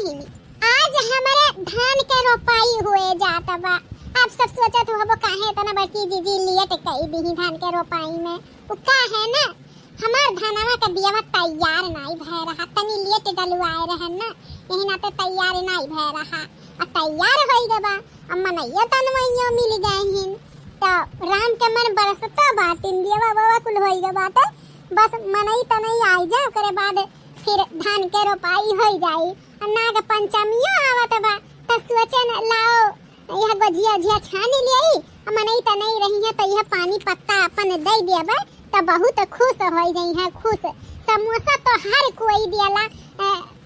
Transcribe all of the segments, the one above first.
बहिनी, आज हमारे धान के रोपाई हुए जाता बा। आप सब सोचत हो काहे इतना बड़की जीजी लेट कई दी धान के रोपाई में। वो का है ना, हमार धानवा के बियावा तैयार नहीं भय रहा, तनी लेट डलवाए रहे ना, यही नाते तैयार नहीं भय रहा। अब तैयार होई गबा, अब मनैया तनवैया मिल गए हिन, तो राम के मन बरसता बातिन बियावा बाबा कुल होई गबा। तो बस मनई तनई आई जा, ओकरे बाद फिर धान के रोपाई हो जाई। नाग पंचमियो आवत बा, तो सोचन लाओ यह गजिया झिया छान लियाई, मनई तनई रही है तो यह पानी पत्ता अपन दे देबा तो बहुत खुश हो जाई है। खुश समोसा तो हर कोई दियाला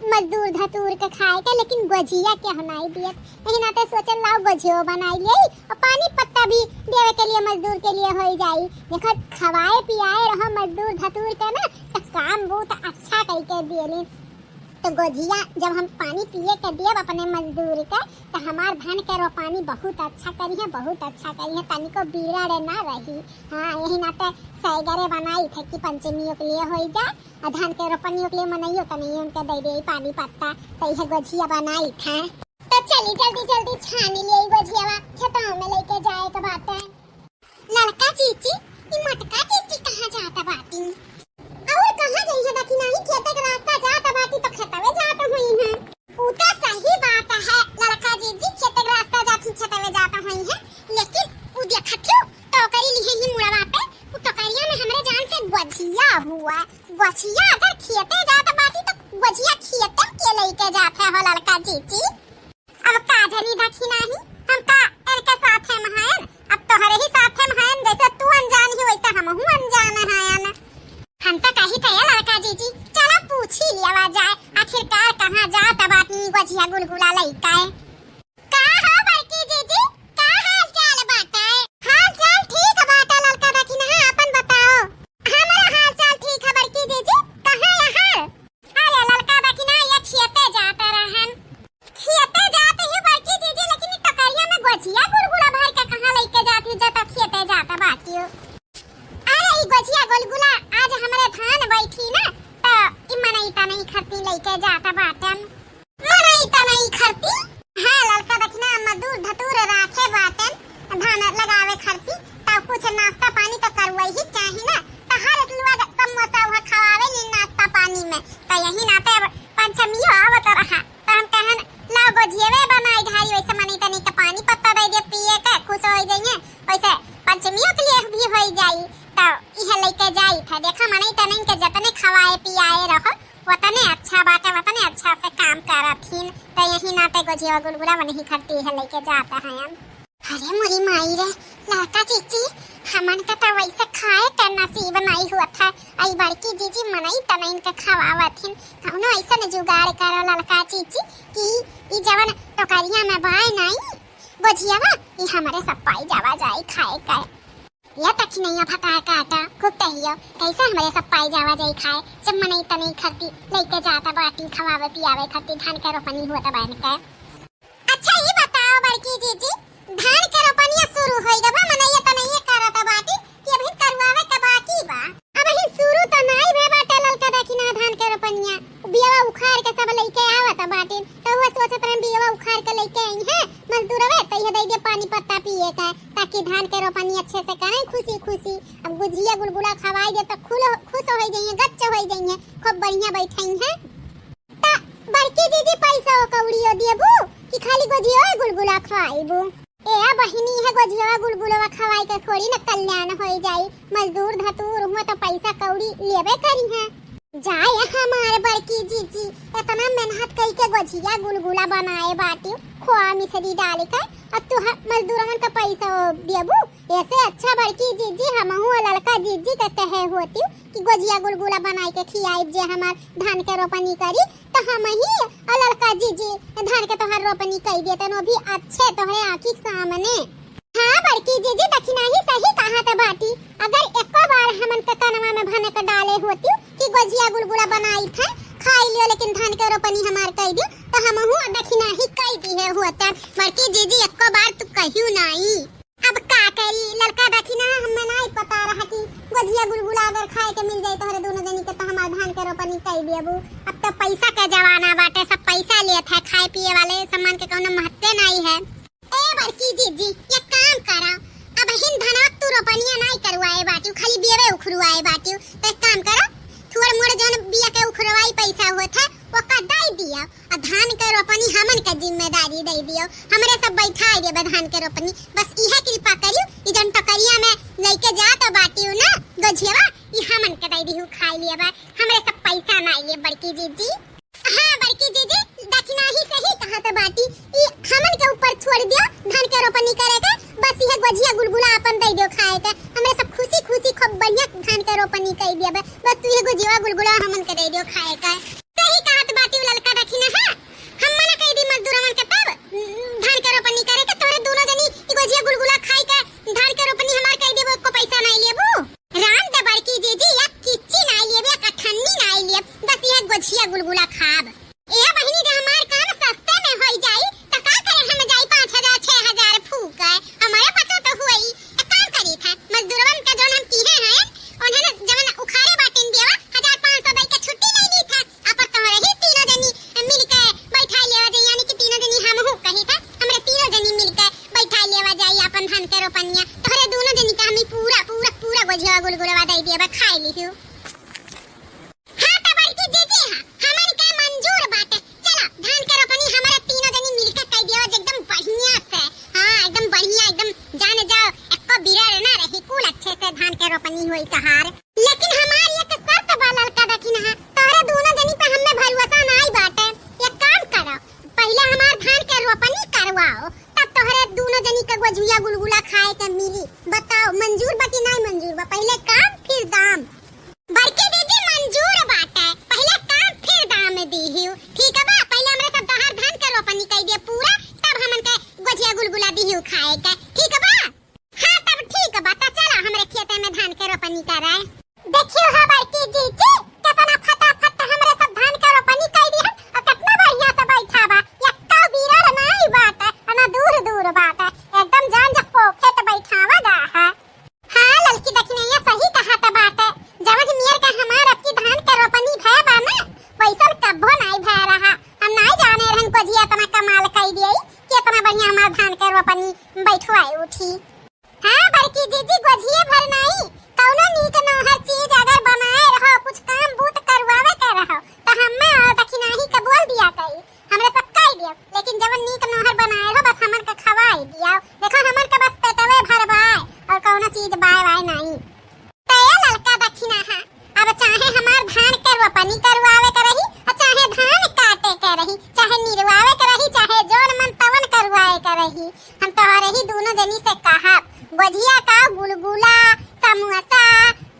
मजदूर धतूर के खाए के, लेकिन गजिया के हनाई दियत, यही नाते सोचन लाओ गजियो बनाई लियाई और पानी पत्ता भी देवे के लिए मजदूर के लिए हो जाई। देखो खवाए पियाए रहो मजदूर धतूर के ना, तो काम बहुत अच्छा करके दियली। तो गजिया जब हम पानी पिए के दिए अपने मजदूर के, तो हमार धान के रोपानी बहुत अच्छा करी है, बहुत अच्छा करी है, तनी को बिगड़ ना रही। हाँ, यही नाते सैगरे बनाई थे कि पंचमियों के लिए हो जा, और धान के रोपनियों के लिए मनाइयो तो नहीं उनके दे दे पानी पत्ता, तो यह गजिया बनाई था। तो चली जल्दी जल्दी छानी लिए गजिया खेतों में लेके जाए के बात है। लड़का चीची, ये मटका चीची कहाँ जाता बाटी? और कहाँ जाइए बाकी नहीं, खेते का रास्ता जाता बाटी तो खेतवे जाता हुई है। वो तो सही बात है लड़का जीजी, खेते का रास्ता जाती खेतवे जाता हुई है, लेकिन वो देखथियो तो करी लिए ही मुड़वा पे वो टकरिया में हमरे जान से गजिया हुआ। गजिया अगर खेते जाता बाटी तो गजिया खेते के लेके जाते हो लड़का जीजी। अब काजनी देखी नहीं, हम का इनके साथ है महान, अब तोहरे ही साथ है महान, जैसे तू अनजान ही वैसे हमहू अनजान है। हम तो कही थे लड़का जीजी, चलो पूछ ही लिया जाए आखिरकार कहाँ जा तब अपनी गजिया गुलगुला लइका है। का हो बड़की जीजी, का हाल चाल बाटे? हाल चाल ठीक है बाटा लड़का देखी ना, अपन बताओ। हमारा हाल चाल ठीक है बड़की जीजी, कहाँ यहाँ? अरे लड़का देखी ना, ये खेते जाते रहन, खेते जाते ही बड़की जीजी, लेकिन टकरिया में गजिया गुलगुला भर के कहाँ लेके जाती जब खेते जाता बाटी हो। अरे ई गजिया गुलगुला आज हमारे धान बैठी ना, तो ई मनई ता नहीं खरती लेके जाता बाटन। मनई ता नहीं खरती? हां लड़का देखना मजदूर धतूर राखे बाटन, धान लगावे खरती, तो कुछ नाश्ता पानी तो करवाई ही चाहिए ना, तो हर लोग समोसा वहां खवावे नी नाश्ता पानी में, तो यही नाते पंचमी आवत रहा, तो हम कहन लाओ गजियावे बनाई ढाई, वैसे मनई ता नहीं के पानी पत्ता दे दे पिए के खुश हो जाइए, वैसे पंचमियों के लिए भी हो जाई। तो यह लेके जाई था, देखा मनई तनई के जतने खवाए पियाए रहो वतने अच्छा बाटे, वतने अच्छा से काम करथिन, तो यही नाते गजिया गुलगुला वही खरती है लेके जाता है हम। अरे मोरी माई रे लड़का चीची, हमन का तो वैसे खाए का नसीब नहीं हुआ था, आई बड़की जीजी मनई तनई के खवावथिन, कौनो ऐसा न जुगाड़ करो लड़का चीची कि ई जवन टोकरिया में बाय नहीं गजियावा ई हमारे सब पाई जावा जाए खाए का। या तक नहीं फटा काटा खूब तहियो कैसे हमारे सब पाई जावा जाई खाए, जब मनई तनई खरती लेके जाता बाटी खवावे पियावे खरती धान के रोपनी हुआ बन के। अच्छा ये बताओ बड़की जीजी, धान के रोपनिया शुरू होई गबा, मनई तनई करत बाटी कि अभी करवावे के बाकी बा? अब ही शुरू तो नहीं भे बाटे ललका देखी ना धान के रोपनिया, बियावा उखाड़ के सब लेके आवत बाटी, तो वो सोचत रहे बियावा उखाड़ के लेके आई है मजदूरवे, तो ये दे दे पानी पत्ता पिए का, ताकि धान के रोपनी अच्छे से करें खुशी खुशी। अब गुजिया गुलगुला खवाई दे तो खुश हो जाइए, गच्च हो जाइए, खूब बढ़िया बैठाई है। ता बड़की दीदी पैसा कौड़ियो देबू कि खाली गुजिया गुलगुला खवाईबू? ए बहिनी है गजिया गुलगुला खवाई के थोड़ी न कल्याण हो जाई, मजदूर धतूर हुआ तो पैसा कौड़ी लेबे करी है। जाए हमारे बड़की जीजी इतना मेहनत करके गजिया गुलगुला बनाए बाटी खोआ मिश्री डाल के, अब तू मजदूरन का पैसा देबू? ऐसे अच्छा बड़की जीजी हमहू लड़का जीजी के कहे होती कि गजिया गुलगुला बनाए के खियाई जे हमार धान के रोपनी करी, तो हम ही लड़का जीजी धान के तोहर रोपनी कर देते नो भी अच्छे तोहरे आँखी सामने। हाँ बड़की जीजी दखिना ही सही कहा था बाटी, अगर एको बार हमन के तनवा में भने के डाले होती कि गजिया गुलगुला बनाई था खाई लियो, लेकिन धान के रोपनी हमार कर दियो, तो हमहू दखिना ही कह दी है होता। बड़की जीजी एको बार तू कहियो नहीं, अब का करी लड़का दखिना हमें नहीं पता रहा कि गजिया गुलगुला अगर खाए के मिल जाए तोहरे दोनों जनी के, तो हमार धान के रोपनी कर देबू। अब तो पैसा का जमाना बाटे, सब पैसा लेत है दिया और धान के रोपनी हमन का जिम्मेदारी दे दियो। हमरे सब बैठा दिए धान के रोपनी, बस इहे कृपा करियो ई जन टकरिया में लेके जा तो बाटियो ना गझियावा ई हमन के दे दियो खाई लिए बा। हमरे सब पैसा ना लिए बड़की जीजी। हां बड़की जीजी दक्षिणा ही सही कहा तो बाटी ई हमन के ऊपर छोड़ दियो धान के रोपनी करे के, बस इहे गझिया गुलगुला अपन दे दियो खाए के। हमरे सब खुशी खुशी खूब बढ़िया धान के रोपनी कई दिया बस तू ये गझिया गुलगुला हमन के दे दियो खाए के। सही कहा तो बाटी ललका दक्षिणा। हां हम मना कई दी मजदूर मन के तब धान के रोपनी करे के तोरे दोनों जनी ई गझिया गुलगुला खाई के धान के रोपनी हमार कई देबो को पैसा नहीं लेबो। राम दे बड़की जीजी या किच्ची नहीं लेबे या कठन्नी नहीं लेब, बस ये गझिया गुलगुला खाब। ए बहिनी जे हमार काम सस्ते में होई जाई त का करे हम जाई 5000 6000 फूक है हमारे पता तो हुई एक काम करी था मजदूरवन का जोन हम किए हैं उन्होंने जवन उखाड़े बाटिन दिया 1500 दई के छुट्टी ले ली था अपन तोहरे ही तीनों जनी मिल के बैठा लेवा जाई, यानी कि तीनों जनी हम हूं कही था हमरे तीनों जनी मिल के बैठा लेवा जाई अपन धान के रोपनिया तोहरे दोनों जनी का हम पूरा पूरा पूरा गझिया गुलगुलवा दई दिया खाई ली हूं। हां त बड़की जीजी हां हमन के मंजूर बाटे, चला धान के रोपनी हमारे तीनों जनी मिल के कई दिया एकदम बढ़िया से। हां एकदम बढ़िया एकदम जाने जाओ एको बिरड़ ना रही कुल अच्छे से धान के रोपनी होई तहार। लेकिन हमार एक शर्त बा ललका दखिन है तोरे दोनों जनी पे हमें भरोसा नहीं बाटे। एक काम करो पहले हमार धान के रोपनी करवाओ तब तोहरे दोनों जनी का गझिया गुलगुला खाए के मिली। बताओ मंजूर बा कि नहीं मंजूर बा? पहले काम फिर दाम। बड़के दीदी मंजूर बाटे, पहले काम फिर दाम दीहियो ठीक है बा। पहले हमरे सब दहार धान के रोपनी कई दे पूरा तब हमन के गझिया गुलगुला दीहियो खाए के ठीक है बा। हां तब ठीक बा त चला हमरे खेते में धान के रोपनी कराए। देखियो हां बड़की जीजी कितना फटाफट हमरे सब धान के रोपनी कई दी और कितना बढ़िया से बैठा बा। एकटा बिरड़ नहीं बाटे ना दूर दूर बाटे, एकदम जान जा पोखे त बैठावा दा है। हां ललकी दखिनैया सही कहा त बाटे जवन मियर का हमार अपनी धान के रोपनी भय बा ना वैसन कब्बो नहीं भय रहा। हम नहीं जाने रहन गझिया तना कमाल कई दियई कि इतना बढ़िया हमार धान के रोपनी बैठवाई उठी। हां बड़की जीजी गझिए भर नहीं कौनो नीक नहर चीज अगर बनाए रहो कुछ काम बूत करवावे के रहो त हम्मे और दखिनाही के बोल दिया कई हमरे सब कई दियो, लेकिन जवन नीक नहर बनाए रहो बस हमन के खवाई दिया। देखो हमन के बस पेटवे भरवाए और कौनो चीज बाय बाय नहीं। तया ललका दखिना है अब चाहे हमार धान के रोपनी करवावे के रही और चाहे धान काटे के रही चाहे निरवावे के रही चाहे जोन मन तवन करवाए के रही हम तोहरे ही दोनों जनी से कहब गझिया का गुलगुला समोसा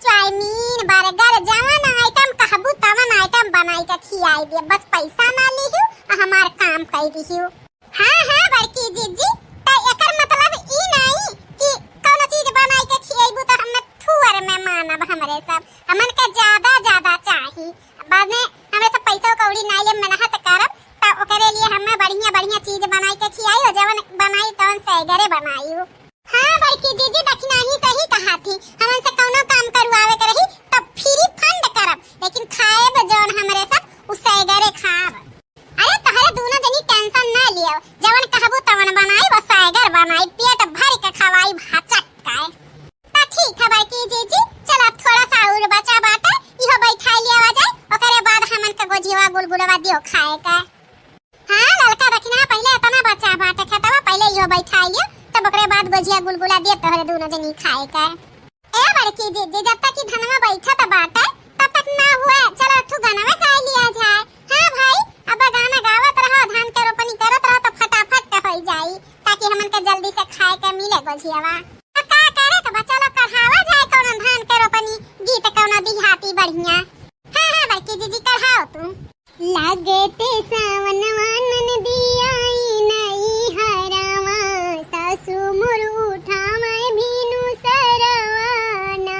चाउमीन बर्गर जवन आइटम कहबू तवन आइटम बनाई के खियाई दे, बस पैसा ना लिहियो और हमार काम कई दिहियो। हां हां बड़की जीजी त एकर मतलब ई नहीं कि कोनो चीज बनाई के खियाइबू त हम थुअर में मानब। हमरे सब हमन के ज्यादा ज्यादा चाही, बाद में हमरे सब पैसा कौड़ी नाई ले मेहनत करब त ओकरे लिए हमें बढ़िया बढ़िया चीज बनाई के खियाई हो जवन बनाई तवन सैगरे बनाई। हां बड़की जीजी दखिना ही सही कहा थी हमन से कोनो काम करवावे के रही तब फ्री फंड करब, लेकिन खाएब जवन हमरे सब उ सैगरे खाब। अरे तहरे दोनों जनी टेंशन ना लियो जवन कहबू तवन बनाई बस सैगर बनाई पेट भर के खवाई भाचक काए त ठीक है बड़की जीजी। चल अब थोड़ा सा और बचा बाटे इहो बैठा लिया जाए ओकरे बाद हमन के गझिया गुलगुलवा दियो खाए के। हां ललका दखिना पहले इतना बचा बाटे खेतवा पहले इहो बैठा लियो तब ओकरे बाद गझिया गुलगुला दे तोहरे दोनों जनी खाए के। ए बड़की जीजी जब तक की धनवा बैठा त बाटे तब तक ना हुए चलो ठु गाना गा लिया जाए। हां भाई अब गाना गावत रहो धान के रोपनी करत रहो तो फटाफट हो जाई ताकि हमन के जल्दी से खाए के मिले गझियावा। का करे के चलो कढ़ावा जाए कोनो धान के रोपनी गीत कोनो दिहाती बढ़िया। हां हां बड़की जीजी कढ़ाओ तू। लागते सावनवा ननदियाई नई हरावा सासु मोर उठावे भीनु सरवाना।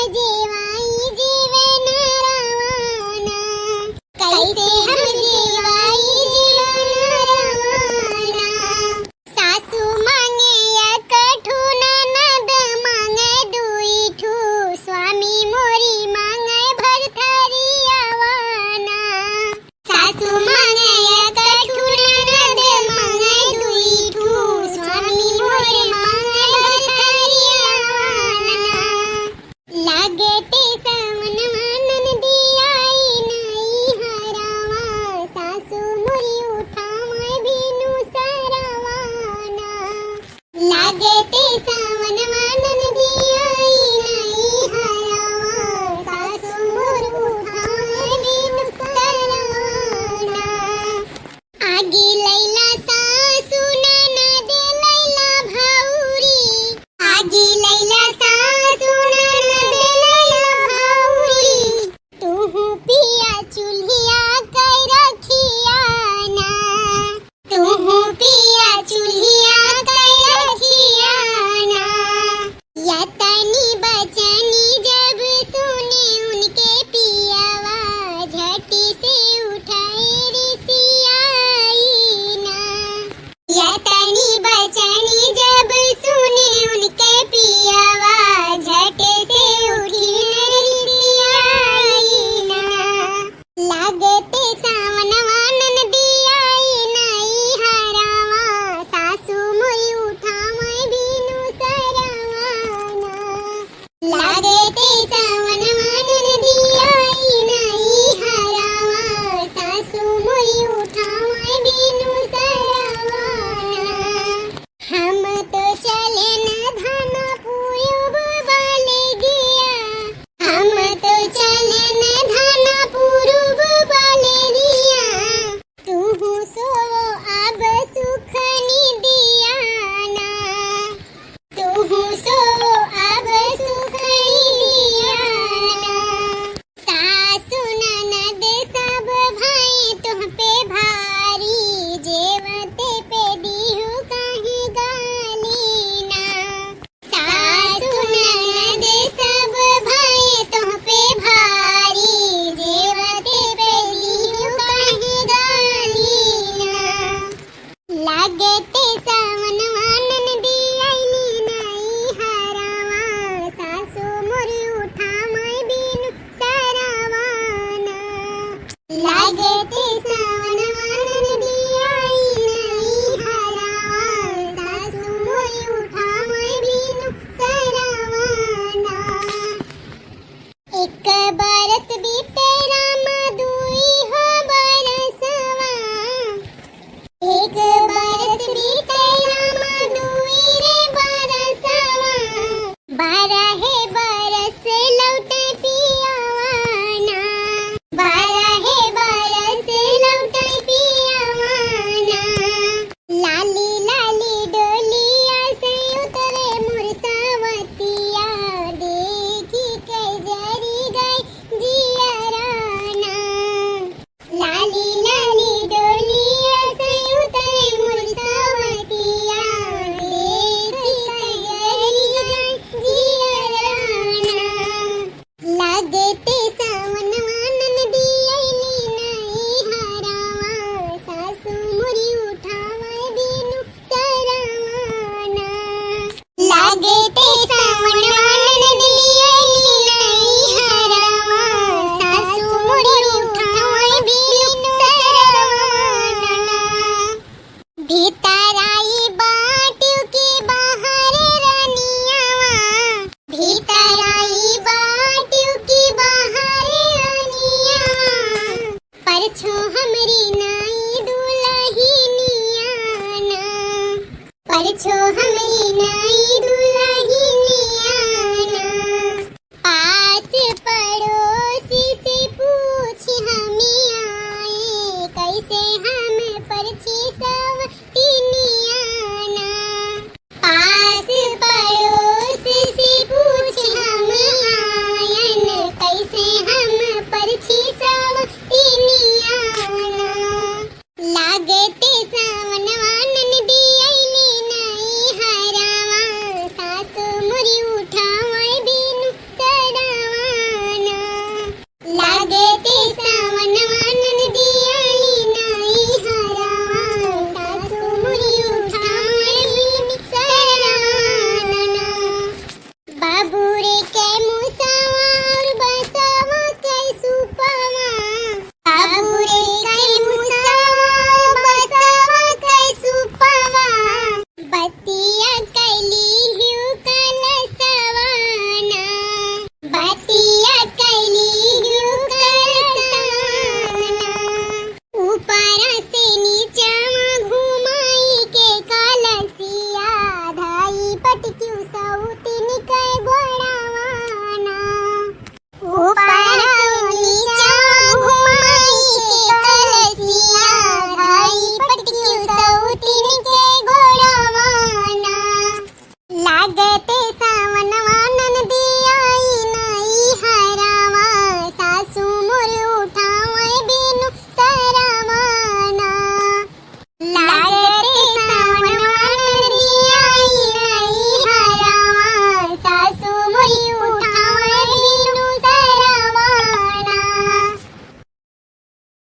जी